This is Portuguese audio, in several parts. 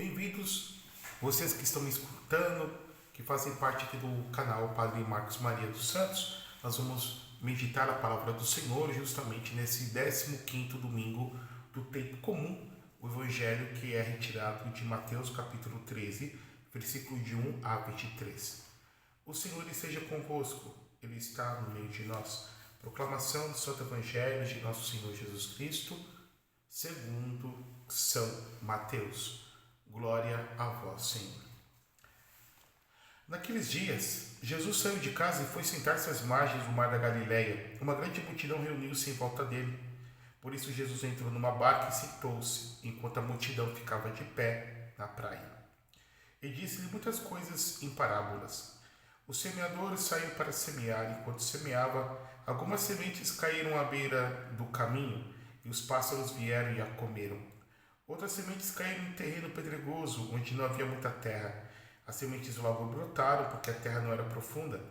Bem-vindos, vocês que estão me escutando, que fazem parte aqui do canal Padre Marcos Maria dos Santos. Nós vamos meditar a palavra do Senhor justamente nesse 15º domingo do tempo comum, o Evangelho que é retirado de Mateus capítulo 13, versículo de 1 a 23. O Senhor esteja convosco, Ele está no meio de nós. Proclamação do Santo Evangelho de nosso Senhor Jesus Cristo, segundo São Mateus. Glória a vós, Senhor. Naqueles dias, Jesus saiu de casa e foi sentar-se às margens do mar da Galileia. Uma grande multidão reuniu-se em volta dele. Por isso Jesus entrou numa barca e sentou-se, enquanto a multidão ficava de pé na praia. E disse-lhe muitas coisas em parábolas. O semeador saiu para semear. Enquanto semeava, algumas sementes caíram à beira do caminho, e os pássaros vieram e a comeram. Outras sementes caíram em terreno pedregoso, onde não havia muita terra. As sementes logo brotaram, porque a terra não era profunda.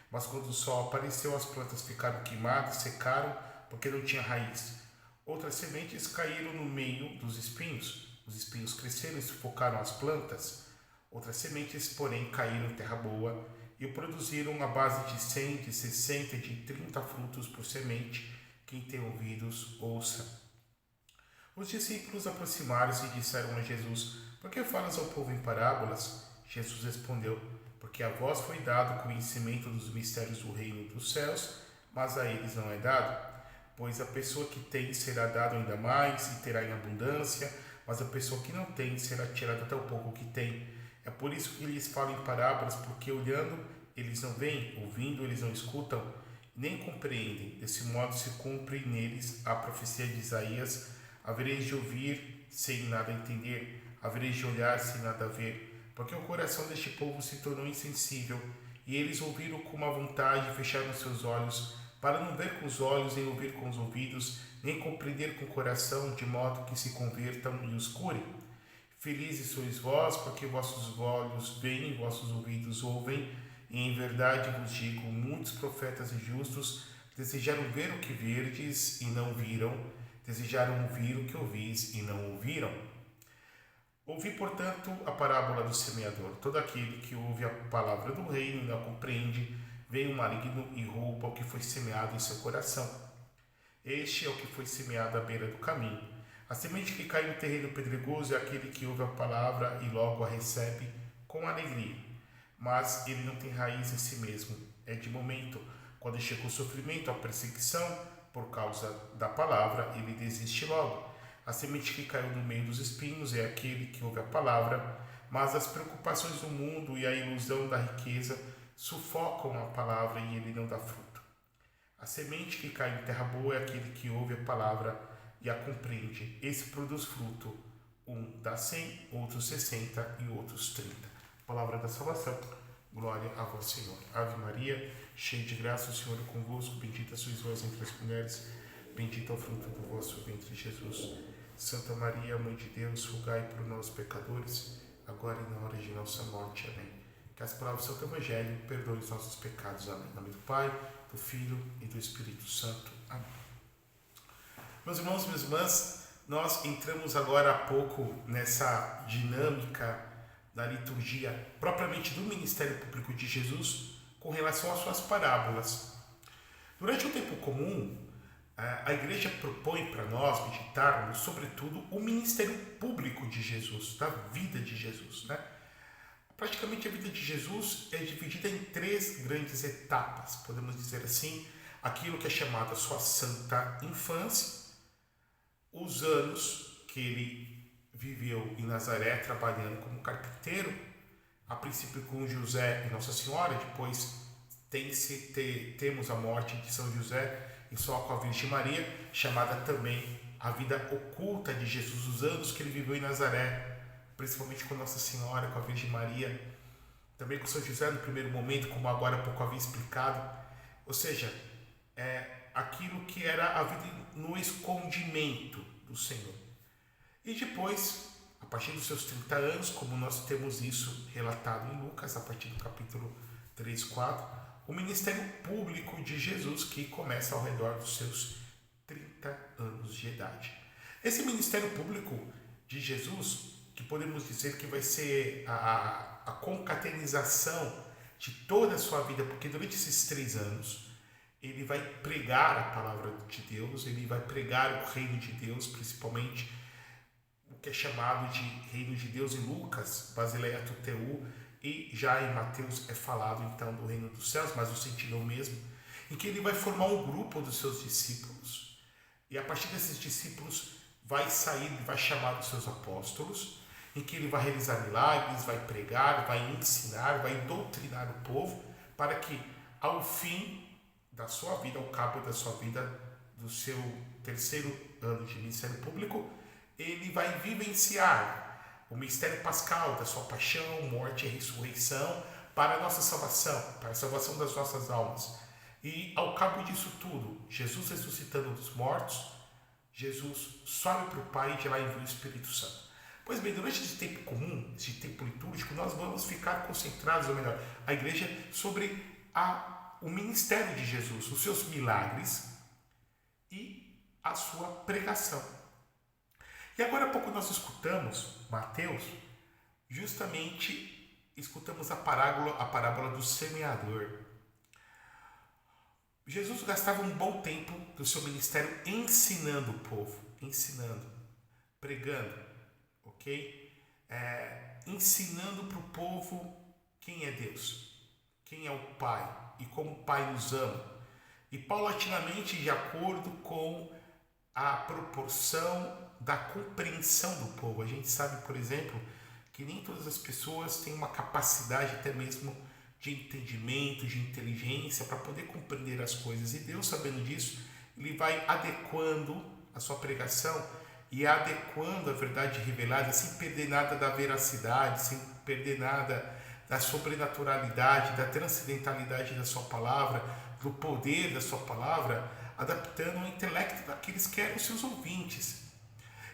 Mas quando o sol apareceu, as plantas ficaram queimadas e secaram, porque não tinha raiz. Outras sementes caíram no meio dos espinhos. Os espinhos cresceram e sufocaram as plantas. Outras sementes, porém, caíram em terra boa e produziram a base de 100, de 60 e de 30 frutos por semente. Quem tem ouvidos, ouça. Os discípulos aproximaram-se e disseram a Jesus: Por que falas ao povo em parábolas? Jesus respondeu: Porque a vós foi dado o conhecimento dos mistérios do reino dos céus, mas a eles não é dado. Pois a pessoa que tem será dado ainda mais e terá em abundância, mas a pessoa que não tem será tirada até o pouco que tem. É por isso que lhes falo em parábolas, porque olhando eles não veem, ouvindo eles não escutam, nem compreendem. Desse modo se cumpre neles a profecia de Isaías: Havereis de ouvir sem nada entender, havereis de olhar sem nada ver, porque o coração deste povo se tornou insensível, e eles ouviram com má vontade e fecharam seus olhos, para não ver com os olhos, nem ouvir com os ouvidos, nem compreender com o coração, de modo que se convertam e os curem. Felizes sois vós, porque vossos olhos veem e vossos ouvidos ouvem, e em verdade vos digo, muitos profetas e justos desejaram ver o que verdes e não viram, desejaram ouvir o que ouvis e não ouviram. Ouvi, portanto, a parábola do semeador. Todo aquele que ouve a palavra do reino e não a compreende, vem o maligno e rouba o que foi semeado em seu coração. Este é o que foi semeado à beira do caminho. A semente que cai no terreno pedregoso é aquele que ouve a palavra e logo a recebe com alegria. Mas ele não tem raiz em si mesmo. É de momento. Quando chega o sofrimento, a perseguição, por causa da palavra, ele desiste logo. A semente que caiu no meio dos espinhos é aquele que ouve a palavra, mas as preocupações do mundo e a ilusão da riqueza sufocam a palavra e ele não dá fruto. A semente que cai em terra boa é aquele que ouve a palavra e a compreende. Esse produz fruto. Um dá 100, outros 60 e outros 30. Palavra da salvação. Glória a vós, Senhor. Ave Maria, cheia de graça, o Senhor é convosco. Bendita sois vós entre as mulheres. Bendito é o fruto do vosso ventre, Jesus. Santa Maria, Mãe de Deus, rogai por nós, pecadores, agora e na hora de nossa morte. Amém. Que as palavras do Santo Evangelho perdoem os nossos pecados. Amém. Em nome do Pai, do Filho e do Espírito Santo. Amém. Meus irmãos e minhas irmãs, nós entramos agora há pouco nessa dinâmica da liturgia propriamente do ministério público de Jesus com relação às suas parábolas. Durante o tempo comum, a igreja propõe para nós meditarmos, sobretudo, o ministério público de Jesus, da vida de Jesus, né? Praticamente a vida de Jesus é dividida em 3 grandes etapas, podemos dizer assim: aquilo que é chamado a sua santa infância, os anos que ele viveu em Nazaré trabalhando como carpinteiro, a princípio com José e Nossa Senhora, depois temos a morte de São José e só com a Virgem Maria, chamada também a vida oculta de Jesus, os anos que ele viveu em Nazaré, principalmente com Nossa Senhora, com a Virgem Maria, também com São José no primeiro momento, como agora há pouco havia explicado, ou seja, aquilo que era a vida no escondimento do Senhor. E depois, a partir dos seus 30 anos, como nós temos isso relatado em Lucas, a partir do capítulo 3, 4, o ministério público de Jesus, que começa ao redor dos seus 30 anos de idade. Esse ministério público de Jesus que podemos dizer que vai ser a concatenização de toda a sua vida, porque durante esses 3 anos ele vai pregar a palavra de Deus, ele vai pregar o reino de Deus, principalmente o que é chamado de reino de Deus em Lucas, Basileia Tuteu, e já em Mateus é falado então do reino dos céus, mas o sentido é o mesmo, em que ele vai formar um grupo dos seus discípulos, e a partir desses discípulos vai sair, vai chamar os seus apóstolos, em que ele vai realizar milagres, vai pregar, vai ensinar, vai doutrinar o povo, para que ao fim da sua vida, ao cabo da sua vida, do seu 3º ano de ministério público, ele vai vivenciar o mistério pascal da sua paixão, morte e ressurreição para a nossa salvação, para a salvação das nossas almas. E ao cabo disso tudo, Jesus ressuscitando dos mortos, Jesus sobe para o Pai e de lá envia o Espírito Santo. Pois bem, durante esse tempo comum, esse tempo litúrgico, nós vamos ficar concentrados, ou melhor, a igreja, sobre o ministério de Jesus, os seus milagres e a sua pregação. E agora há pouco nós escutamos Mateus, justamente escutamos a parábola do semeador. Jesus gastava um bom tempo do seu ministério ensinando o povo, pregando, ok? Ensinando para o povo quem é Deus, quem é o Pai e como o Pai nos ama. E paulatinamente, de acordo com a proporção da compreensão do povo. A gente sabe, por exemplo, que nem todas as pessoas têm uma capacidade até mesmo de entendimento, de inteligência para poder compreender as coisas. E Deus, sabendo disso, ele vai adequando a sua pregação e adequando a verdade revelada sem perder nada da veracidade, sem perder nada da sobrenaturalidade, da transcendentalidade da sua palavra, do poder da sua palavra, adaptando o intelecto daqueles que eram seus ouvintes.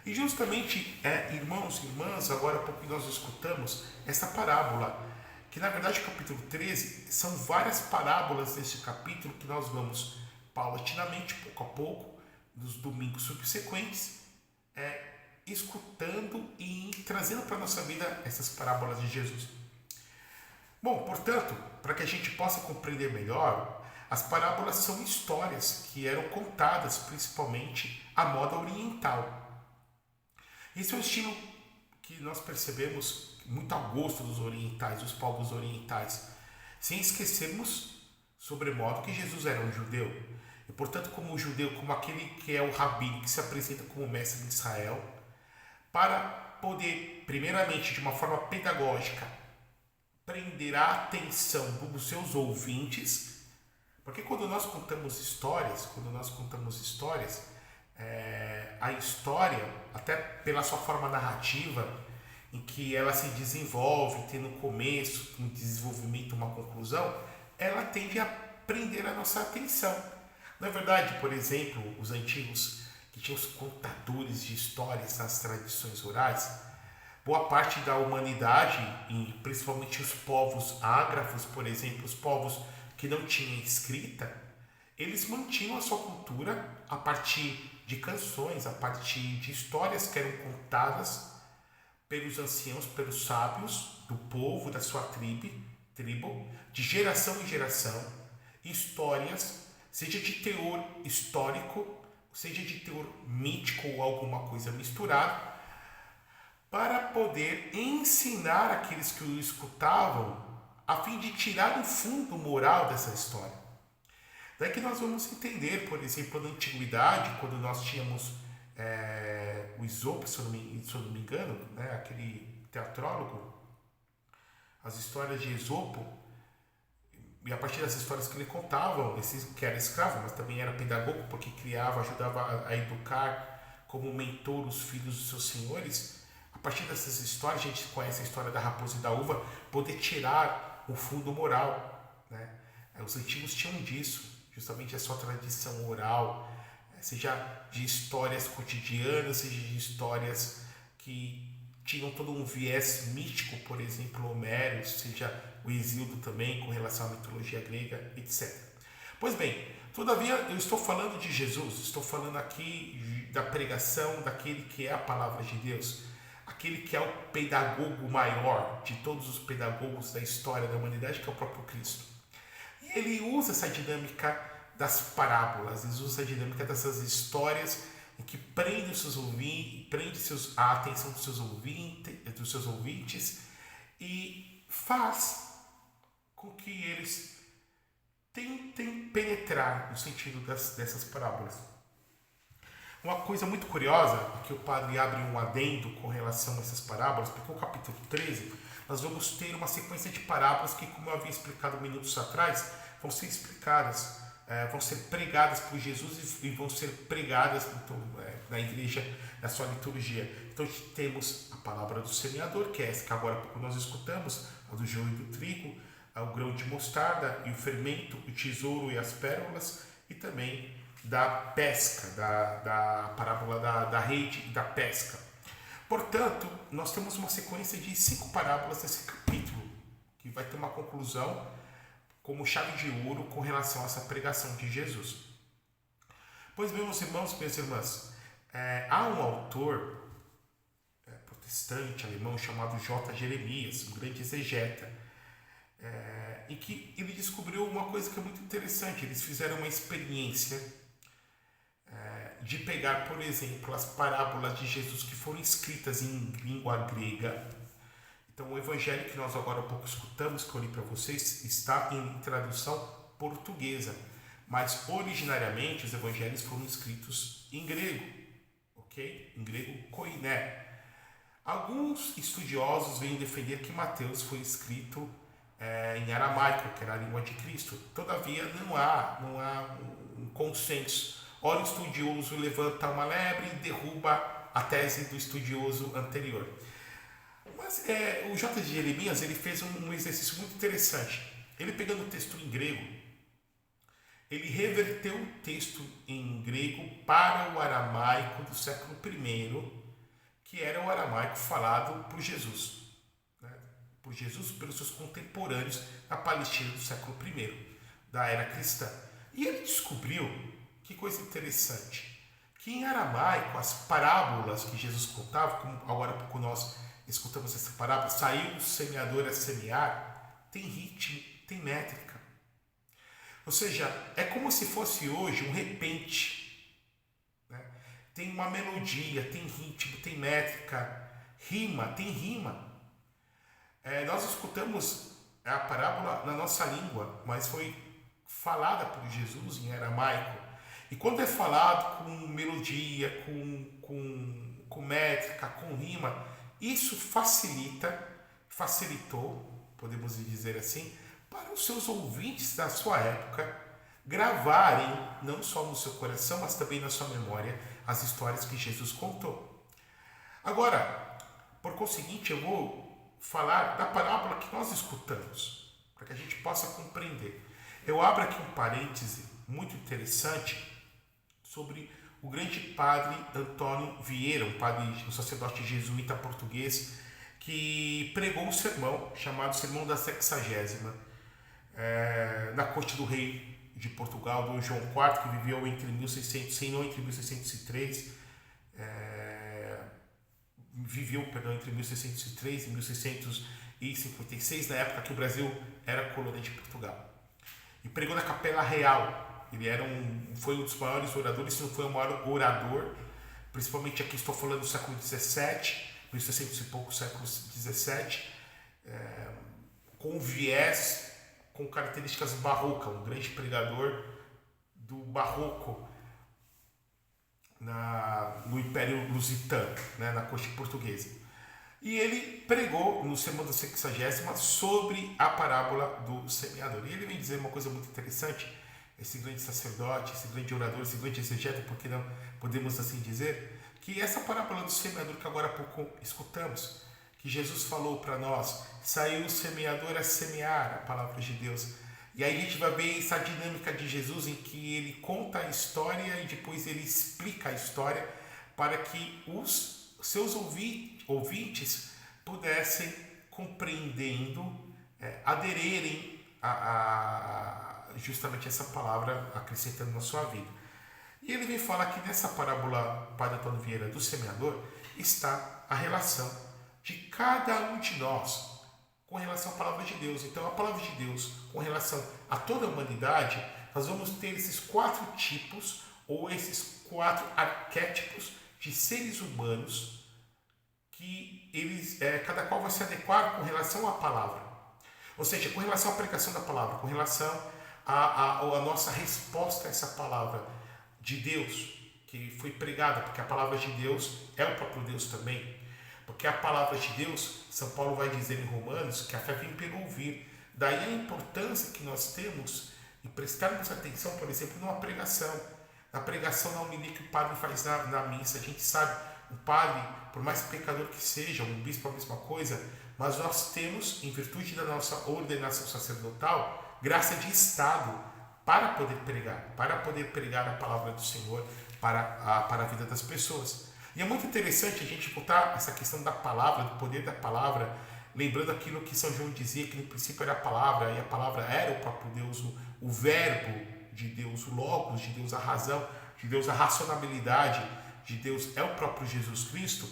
E justamente, irmãos e irmãs, agora há pouco nós escutamos essa parábola, que na verdade o capítulo 13 são várias parábolas deste capítulo que nós vamos paulatinamente, pouco a pouco, nos domingos subsequentes, escutando e trazendo para a nossa vida essas parábolas de Jesus. Bom, portanto, para que a gente possa compreender melhor, as parábolas são histórias que eram contadas principalmente à moda oriental. Esse é um estilo que nós percebemos muito ao gosto dos orientais, dos povos orientais, sem esquecermos, sobremodo, que Jesus era um judeu. E, portanto, como judeu, como aquele que é o rabi, que se apresenta como mestre de Israel, para poder, primeiramente, de uma forma pedagógica, prender a atenção dos seus ouvintes, porque quando nós contamos histórias, a história, até pela sua forma narrativa, em que ela se desenvolve, tem no começo, um desenvolvimento, uma conclusão, ela tende a prender a nossa atenção. Não é verdade, por exemplo, os antigos que tinham os contadores de histórias nas tradições orais, boa parte da humanidade, e principalmente os povos ágrafos, por exemplo, os povos que não tinham escrita, eles mantinham a sua cultura a partir de canções, a partir de histórias que eram contadas pelos anciãos, pelos sábios do povo, da sua tribo, de geração em geração, histórias, seja de teor histórico, seja de teor mítico ou alguma coisa misturada, para poder ensinar aqueles que o escutavam, a fim de tirar um fundo moral dessa história. Daí que nós vamos entender, por exemplo, na antiguidade, quando nós tínhamos o Esopo, se eu não me engano, né, aquele teatrólogo, as histórias de Esopo, e a partir das histórias que ele contava, esse que era escravo, mas também era pedagogo, porque criava, ajudava a educar como mentor os filhos dos seus senhores. A partir dessas histórias, a gente conhece a história da raposa e da uva, poder tirar o fundo moral, né? Os antigos tinham disso, justamente a sua tradição oral, seja de histórias cotidianas, seja de histórias que tinham todo um viés místico, por exemplo, Homero, seja o Hesíodo também, com relação à mitologia grega, etc. Pois bem, todavia eu estou falando de Jesus, estou falando aqui da pregação daquele que é a palavra de Deus. aquele que é o pedagogo maior de todos os pedagogos da história da humanidade, que é o próprio Cristo. E ele usa essa dinâmica das parábolas, ele usa a dinâmica dessas histórias em que prende a atenção dos seus ouvintes e faz com que eles tentem penetrar no sentido dessas parábolas. Uma coisa muito curiosa é que o padre abre um adendo com relação a essas parábolas, porque no capítulo 13 nós vamos ter uma sequência de parábolas que, como eu havia explicado minutos atrás, vão ser explicadas, vão ser pregadas por Jesus e vão ser pregadas na igreja, na sua liturgia. Então temos a palavra do semeador, que é essa que agora há pouco nós escutamos, a do joio e do trigo, o grão de mostarda e o fermento, o tesouro e as pérolas, e também da pesca, da parábola da rede e da pesca. Portanto, nós temos uma sequência de 5 parábolas nesse capítulo, que vai ter uma conclusão como chave de ouro com relação a essa pregação de Jesus. Pois bem, meus irmãos e minhas irmãs, há um autor protestante alemão chamado J. Jeremias, um grande exegeta, em que ele descobriu uma coisa que é muito interessante. Eles fizeram uma experiência de pegar, por exemplo, as parábolas de Jesus que foram escritas em língua grega. Então, o evangelho que nós agora há pouco escutamos, que eu li para vocês, está em tradução portuguesa, mas originariamente os evangelhos foram escritos em grego, ok? Em grego koiné. Alguns estudiosos vêm defender que Mateus foi escrito em aramaico, que era a língua de Cristo. Todavia, não há um consenso. Ora, o estudioso levanta uma lebre e derruba a tese do estudioso anterior. Mas o J. de Jeremias ele fez um exercício muito interessante. Ele, pegando o texto em grego, ele reverteu o texto em grego para o aramaico do século I, que era o aramaico falado por Jesus. Por Jesus e pelos seus contemporâneos na Palestina do século I, da era cristã. E ele descobriu, que coisa interessante, que em aramaico as parábolas que Jesus contava, como agora há pouco nós escutamos essa parábola, saiu o semeador a semear, tem ritmo, tem métrica. Ou seja, é como se fosse hoje um repente. Tem uma melodia, tem ritmo, tem métrica, tem rima. Nós escutamos a parábola na nossa língua, mas foi falada por Jesus em aramaico. E quando é falado com melodia, com métrica, com rima, isso facilitou, podemos dizer assim, para os seus ouvintes da sua época gravarem, não só no seu coração, mas também na sua memória, as histórias que Jesus contou. Agora, por conseguinte, eu vou falar da parábola que nós escutamos, para que a gente possa compreender. Eu abro aqui um parêntese muito interessante sobre o grande padre Antônio Vieira, um sacerdote jesuíta português, que pregou um sermão chamado Sermão da Sexagésima, na corte do rei de Portugal, do João IV, que viveu entre 1603 entre 1603 e 1656, na época que o Brasil era colônia de Portugal. E pregou na Capela Real. Ele foi um dos maiores oradores, se não foi o maior orador, principalmente aqui estou falando do século XVII, 1600 e pouco, século XVII, com viés, com características barrocas, um grande pregador do barroco no Império Lusitano, na corte portuguesa. E ele pregou no Sermão da Sexagésima sobre a parábola do semeador. E ele vem dizer uma coisa muito interessante, esse grande sacerdote, esse grande orador, esse grande exegeta, porque não podemos assim dizer, que essa parábola do semeador que agora há pouco escutamos, que Jesus falou para nós, saiu o semeador a semear, a palavra de Deus. E aí a gente vai ver essa dinâmica de Jesus em que ele conta a história e depois ele explica a história para que os seus ouvintes pudessem, compreendendo, aderirem a justamente essa palavra, acrescentando na sua vida. E ele vem falar que nessa parábola, Padre Antônio Vieira, do semeador, está a relação de cada um de nós com relação à palavra de Deus. Então, a palavra de Deus, com relação a toda a humanidade, nós vamos ter esses 4 tipos ou esses 4 arquétipos de seres humanos que eles, cada qual vai se adequar com relação à palavra. Ou seja, com relação à pregação da palavra, com relação à nossa resposta a essa palavra de Deus que foi pregada, porque a palavra de Deus é o próprio Deus também. Porque a palavra de Deus, São Paulo vai dizer em Romanos, que a fé vem pelo ouvir. Daí a importância que nós temos em prestarmos atenção, por exemplo, numa pregação. Na pregação, na homilia que o padre faz na missa. A gente sabe, o padre, por mais pecador que seja, um bispo é a mesma coisa, mas nós temos, em virtude da nossa ordenação sacerdotal, graça de Estado para poder pregar a palavra do Senhor para a vida das pessoas. E é muito interessante a gente voltar essa questão da palavra, do poder da palavra, lembrando aquilo que São João dizia, que no princípio era a palavra, e a palavra era o próprio Deus, o verbo de Deus, o logos de Deus, a razão de Deus, a racionalidade de Deus é o próprio Jesus Cristo,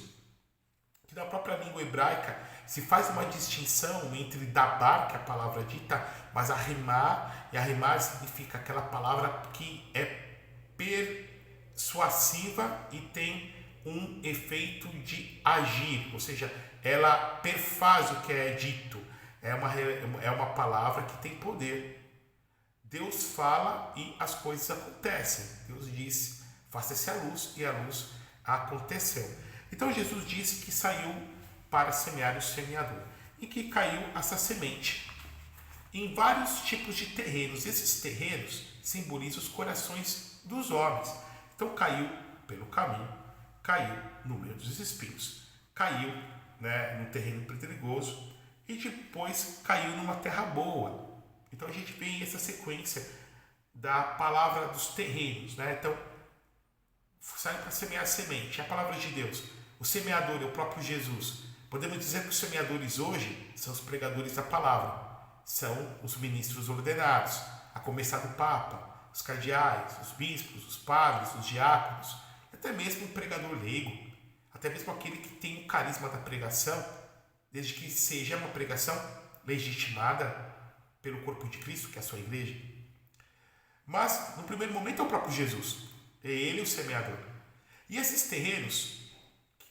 que na própria língua hebraica se faz uma distinção entre dabar, que é a palavra dita, mas arrimar, e arrimar significa aquela palavra que é persuasiva e tem um efeito de agir, ou seja, ela perfaz o que é dito, é uma palavra que tem poder. Deus fala e as coisas acontecem. Deus disse, faça-se a luz, e a luz aconteceu. Então Jesus disse que saiu para semear o semeador, e que caiu essa semente em vários tipos de terrenos. Esses terrenos simbolizam os corações dos homens. Então caiu pelo caminho, caiu no meio dos espinhos, caiu num terreno pedregoso e depois caiu numa terra boa. Então a gente vê essa sequência da palavra dos terrenos. Então, sai para semear a semente, a palavra de Deus. O semeador é o próprio Jesus. Podemos dizer que os semeadores hoje são os pregadores da palavra, são os ministros ordenados, a começar do Papa, os cardeais, os bispos, os padres, os diáconos, até mesmo um pregador leigo, até mesmo aquele que tem o carisma da pregação, desde que seja uma pregação legitimada pelo corpo de Cristo, que é a sua igreja. Mas, no primeiro momento, é o próprio Jesus, é ele o semeador. E esses terrenos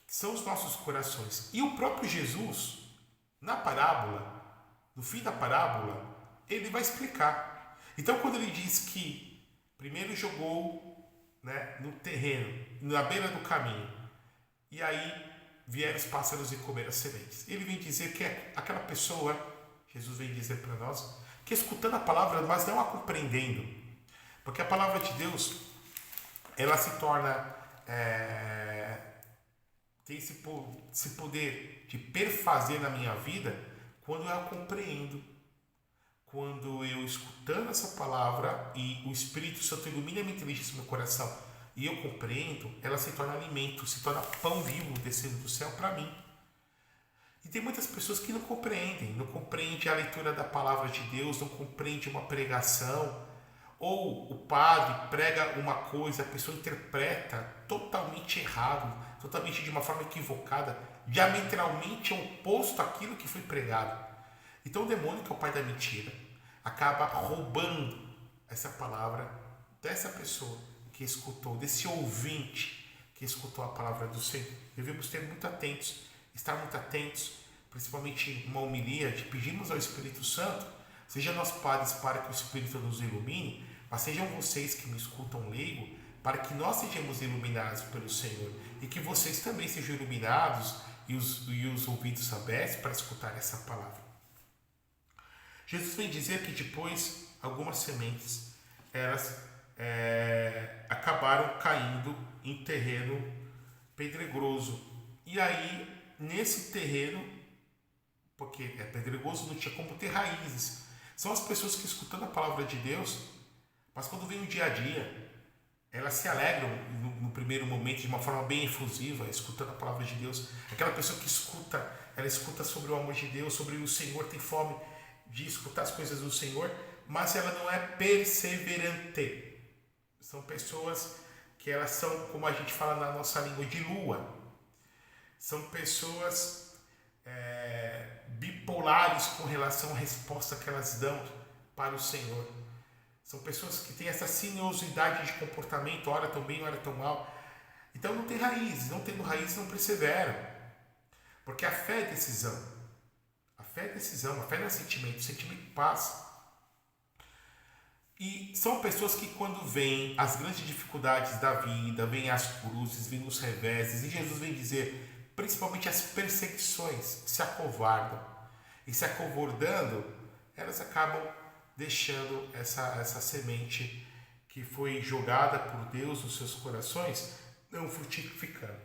são os nossos corações. E o próprio Jesus, na parábola, no fim da parábola, ele vai explicar. Então, quando ele diz que primeiro jogou no terreno, na beira do caminho, e aí vieram os pássaros e comeram as sementes, ele vem dizer que é aquela pessoa, Jesus vem dizer para nós, que escutando a palavra, mas não a compreendendo, porque a palavra de Deus, ela se torna, tem esse poder de perfazer na minha vida quando eu a compreendo, quando eu escutando essa palavra e o Espírito Santo ilumina a minha inteligência no meu coração e eu compreendo, ela se torna alimento, se torna pão vivo descendo do céu para mim. E tem muitas pessoas que não compreendem a leitura da palavra de Deus, não compreendem uma pregação, ou o padre prega uma coisa, a pessoa interpreta totalmente errado, totalmente de uma forma equivocada, diametralmente oposto àquilo que foi pregado. Então o demônio, que é o pai da mentira, acaba roubando essa palavra dessa pessoa que escutou, desse ouvinte que escutou a palavra do Senhor. Devemos ter muito atentos, estar muito atentos, principalmente numa homilia, de pedirmos ao Espírito Santo, seja nós padres para que o Espírito nos ilumine, mas sejam vocês que me escutam leigo, para que nós sejamos iluminados pelo Senhor e que vocês também sejam iluminados e os ouvidos abertos para escutar essa palavra. Jesus vem dizer que depois algumas sementes elas acabaram caindo em terreno pedregoso. E aí, nesse terreno, porque é pedregoso, não tinha como ter raízes. São as pessoas que escutando a palavra de Deus, mas quando vem o dia a dia, elas se alegram no primeiro momento de uma forma bem efusiva, escutando a palavra de Deus. Aquela pessoa que escuta, ela escuta sobre o amor de Deus, sobre o Senhor, tem fome de escutar as coisas do Senhor, mas ela não é perseverante. São pessoas que elas são, como a gente fala na nossa língua, de lua. São pessoas bipolares com relação à resposta que elas dão para o Senhor. São pessoas que têm essa sinuosidade de comportamento, ora tão bem, ora tão mal. Então não tem raízes, não tendo raízes não perseveram. Porque a fé é decisão. A fé é decisão, a fé não é sentimento, o sentimento passa. E são pessoas que quando vêm as grandes dificuldades da vida, vêm as cruzes, vêm os reveses, e Jesus vem dizer, principalmente as perseguições, se acovardam. E se acovardando, elas acabam deixando essa semente que foi jogada por Deus nos seus corações, não frutificando.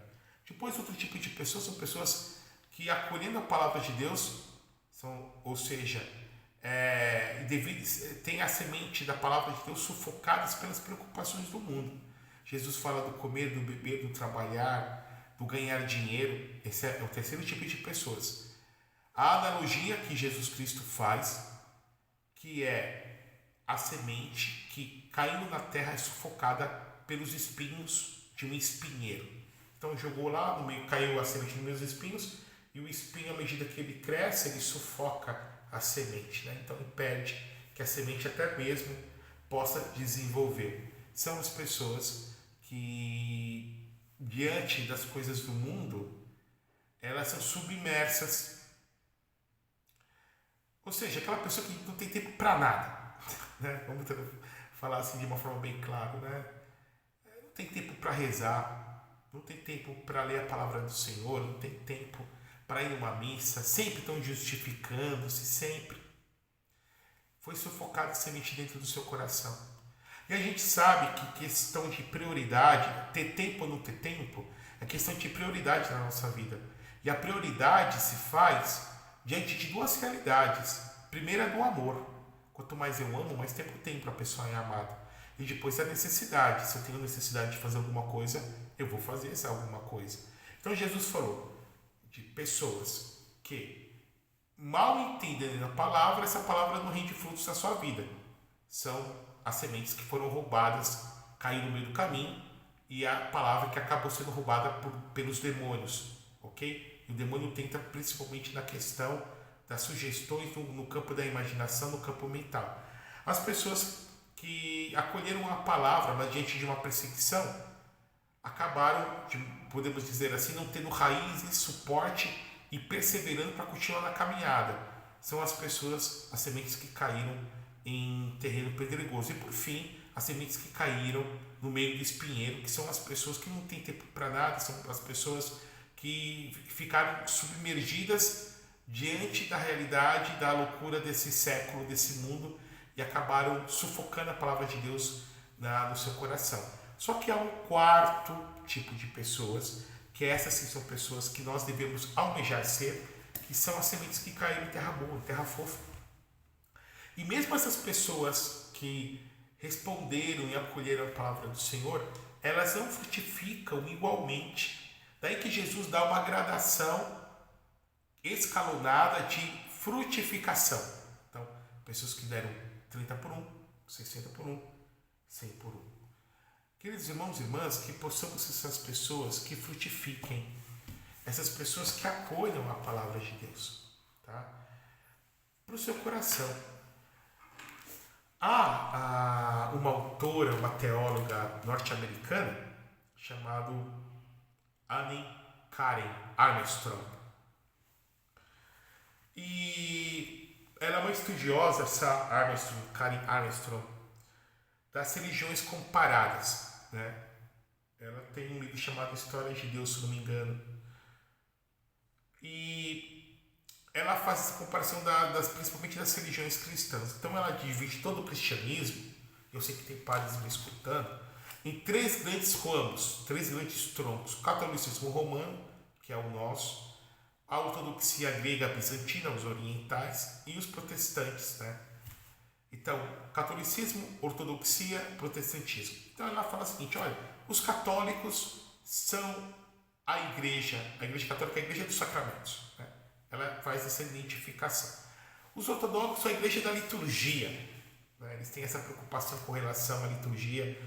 Depois, outro tipo de pessoas são pessoas que, acolhendo a palavra de Deus, ou seja, tem a semente da palavra de Deus sufocadas pelas preocupações do mundo. Jesus fala do comer, do beber, do trabalhar, do ganhar dinheiro. Esse é o terceiro tipo de pessoas. A analogia que Jesus Cristo faz, que é a semente que, caindo na terra, é sufocada pelos espinhos de um espinheiro. Então jogou lá no meio, caiu a semente nos meus espinhos, e o espinho, à medida que ele cresce, ele sufoca a semente, né? Então impede que a semente até mesmo possa desenvolver. São as pessoas que, diante das coisas do mundo, elas são submersas. Ou seja, aquela pessoa que não tem tempo para nada, né? Vamos falar assim de uma forma bem clara, né? Não tem tempo para rezar, não tem tempo para ler a palavra do Senhor, não tem tempo para ir numa missa, sempre estão justificando-se, sempre. Foi sufocada a semente dentro do seu coração. E a gente sabe que questão de prioridade, ter tempo ou não ter tempo, é questão de prioridade na nossa vida. E a prioridade se faz diante de duas realidades. Primeiro é do amor. Quanto mais eu amo, mais tempo tem para a pessoa é amada. E depois a necessidade. Se eu tenho necessidade de fazer alguma coisa, eu vou fazer essa alguma coisa. Então Jesus falou de pessoas que mal entendem a palavra, essa palavra não rende frutos na sua vida. São as sementes que foram roubadas, caíram no meio do caminho, e a palavra que acabou sendo roubada pelos demônios, ok? E o demônio tenta principalmente na questão das sugestões no campo da imaginação, no campo mental. As pessoas que acolheram a palavra, mas diante de uma perseguição, acabaram, podemos dizer assim, não tendo raízes, suporte e perseverando para continuar na caminhada. São as pessoas, as sementes que caíram em terreno pedregoso. E por fim, as sementes que caíram no meio do espinheiro, que são as pessoas que não têm tempo para nada, são as pessoas que ficaram submergidas diante da realidade, da loucura desse século, desse mundo, e acabaram sufocando a palavra de Deus no seu coração. Só que há um quarto tipo de pessoas, que essas sim são pessoas que nós devemos almejar ser, que são as sementes que caíram em terra boa, em terra fofa. E mesmo essas pessoas que responderam e acolheram a palavra do Senhor, elas não frutificam igualmente. Daí que Jesus dá uma gradação escalonada de frutificação. Então, pessoas que deram 30 por 1, 60 por 1, 100 por 1. Queridos irmãos e irmãs, que possamos ser essas pessoas que frutifiquem, essas pessoas que acolham a palavra de Deus, tá? Para o seu coração. Há uma autora, uma teóloga norte-americana, chamada Anne Karen Armstrong. E ela é uma estudiosa, essa Karen Armstrong, das religiões comparadas, né? Ela tem um livro chamado História de Deus, se não me engano. E ela faz essa comparação principalmente das religiões cristãs. Então ela divide todo o cristianismo, eu sei que tem padres me escutando, em três grandes ramos, três grandes troncos. O catolicismo romano, que é o nosso, a ortodoxia grega bizantina, os orientais, e os protestantes, né? Então, catolicismo, ortodoxia, protestantismo. Então ela fala o seguinte, olha, os católicos são a igreja católica é a igreja dos sacramentos, né? Ela faz essa identificação. Os ortodoxos são a igreja da liturgia, né? Eles têm essa preocupação com relação à liturgia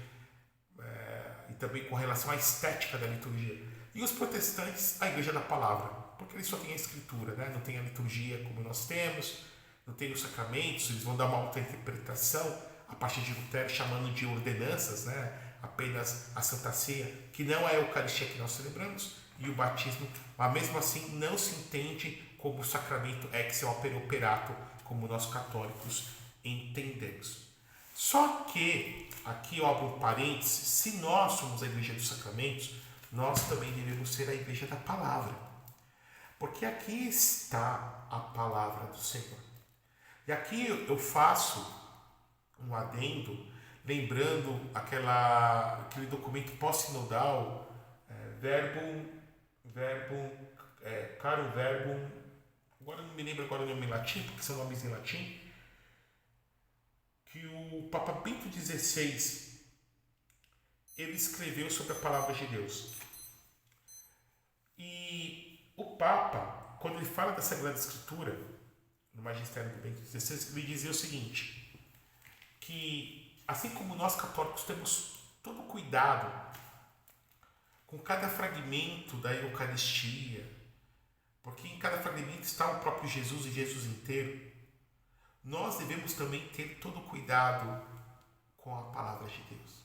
e também com relação à estética da liturgia. E os protestantes, a Igreja da Palavra, porque eles só têm a Escritura, né? Não tem a liturgia como nós temos, não tem os sacramentos, eles vão dar uma outra interpretação a partir de Lutero, chamando de ordenanças, né? Apenas a Santa Ceia, que não é a Eucaristia que nós celebramos, e o batismo, mas mesmo assim não se entende como o sacramento ex opere operato, como nós católicos entendemos. Só que, aqui eu abro um parênteses, se nós somos a Igreja dos Sacramentos, nós também devemos ser a Igreja da Palavra. Porque aqui está a Palavra do Senhor. E aqui eu faço um adendo, lembrando aquele documento pós-sinodal, caro verbum, agora não me lembro agora o nome em latim, porque são nomes em latim, que o Papa Bento XVI ele escreveu sobre a palavra de Deus. E o Papa, quando ele fala da Sagrada Escritura, no Magistério do Bento XVI, ele dizia o seguinte, que assim como nós católicos temos todo cuidado com cada fragmento da Eucaristia, porque em cada fragmento está o próprio Jesus e Jesus inteiro, nós devemos também ter todo cuidado com a palavra de Deus.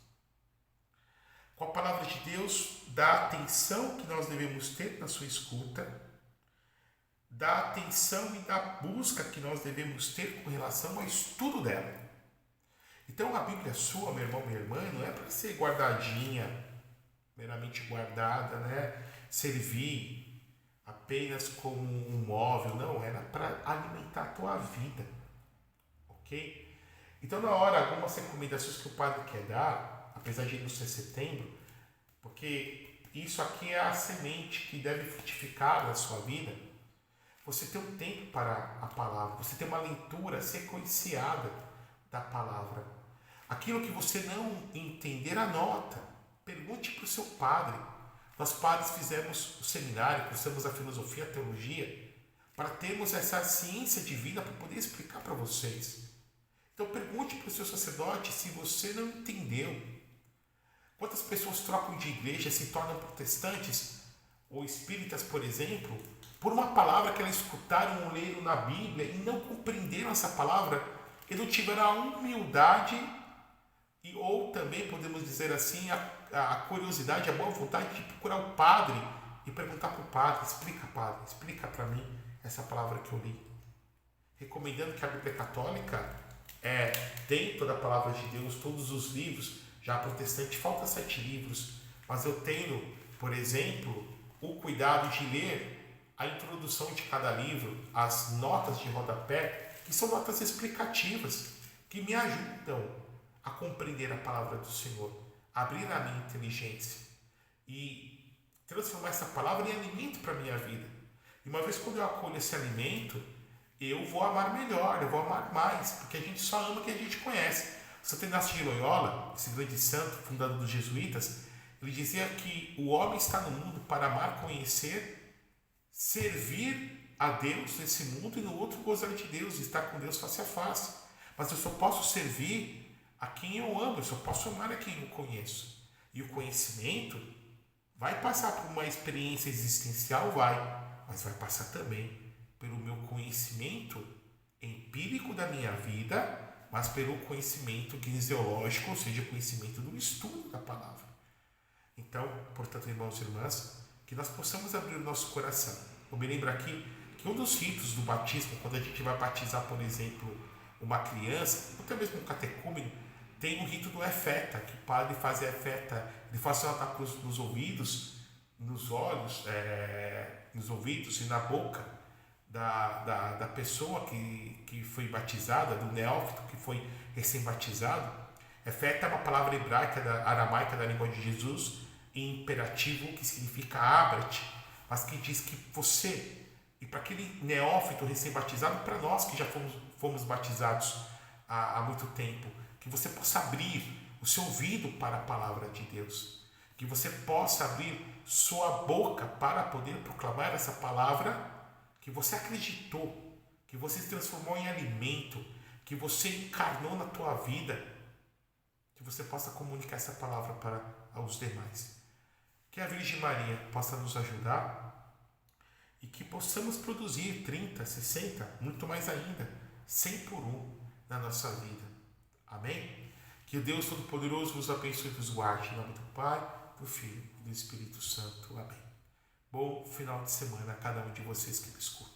Com a palavra de Deus, da atenção que nós devemos ter na sua escuta, da atenção e da busca que nós devemos ter com relação ao estudo dela. Então a Bíblia sua, meu irmão, minha irmã, não é para ser guardadinha, meramente guardada, né? Servir apenas como um móvel, não, era para alimentar a tua vida. Ok? Então, na hora, algumas recomendações que o padre quer dar, apesar de não ser setembro, porque isso aqui é a semente que deve frutificar na sua vida, você tem um tempo para a palavra, você tem uma leitura sequenciada da palavra. Aquilo que você não entender, anota. Pergunte para o seu padre. Nós padres fizemos o seminário, cursamos a filosofia, a teologia, para termos essa ciência divina para poder explicar para vocês. Então pergunte para o seu sacerdote se você não entendeu. Quantas pessoas trocam de igreja, se tornam protestantes ou espíritas, por exemplo, por uma palavra que elas escutaram ou leram na Bíblia e não compreenderam essa palavra e não tiveram a humildade ou também, podemos dizer assim, a curiosidade, a boa vontade de procurar o padre e perguntar para o padre, explica para mim essa palavra que eu li. Recomendando que a Bíblia Católica dentro da palavra de Deus, todos os livros, já protestante falta 7 livros, mas eu tenho, por exemplo, o cuidado de ler a introdução de cada livro, as notas de rodapé, que são notas explicativas, que me ajudam a compreender a palavra do Senhor, abrir a minha inteligência e transformar essa palavra em alimento para a minha vida. E uma vez quando eu acolho esse alimento, eu vou amar melhor, eu vou amar mais, porque a gente só ama o que a gente conhece. Santo Inácio de Loyola, esse grande santo, fundador dos jesuítas, ele dizia que o homem está no mundo para amar, conhecer, servir a Deus nesse mundo e no outro gozar de Deus, estar com Deus face a face. Mas eu só posso servir a quem eu amo, eu só posso amar a quem eu conheço. E o conhecimento vai passar por uma experiência existencial, mas vai passar também pelo meu conhecimento empírico da minha vida, mas pelo conhecimento gnesiológico, ou seja, conhecimento do estudo da palavra. Então, portanto, irmãos e irmãs, que nós possamos abrir o nosso coração. Eu me lembro aqui que um dos ritos do batismo, quando a gente vai batizar, por exemplo, uma criança, ou até mesmo um catecúmeno, tem o rito do efeta, que o padre faz a efeta, ele faz uma cruz nos ouvidos, nos olhos, nos ouvidos e na boca da pessoa que foi batizada, do neófito que foi recém-batizado. Efeta é uma palavra hebraica, aramaica da língua de Jesus, em imperativo, que significa abra-te, mas que diz que você, e para aquele neófito recém-batizado, para nós que já fomos batizados há muito tempo, que você possa abrir o seu ouvido para a palavra de Deus, que você possa abrir sua boca para poder proclamar essa palavra que você acreditou, que você se transformou em alimento, que você encarnou na tua vida, que você possa comunicar essa palavra para os demais. Que a Virgem Maria possa nos ajudar e que possamos produzir 30, 60, muito mais ainda, 100 por um na nossa vida. Amém? Que o Deus Todo-Poderoso vos abençoe e vos guarde. Em nome do Pai, do Filho e do Espírito Santo. Amém. Bom final de semana a cada um de vocês que me escutam.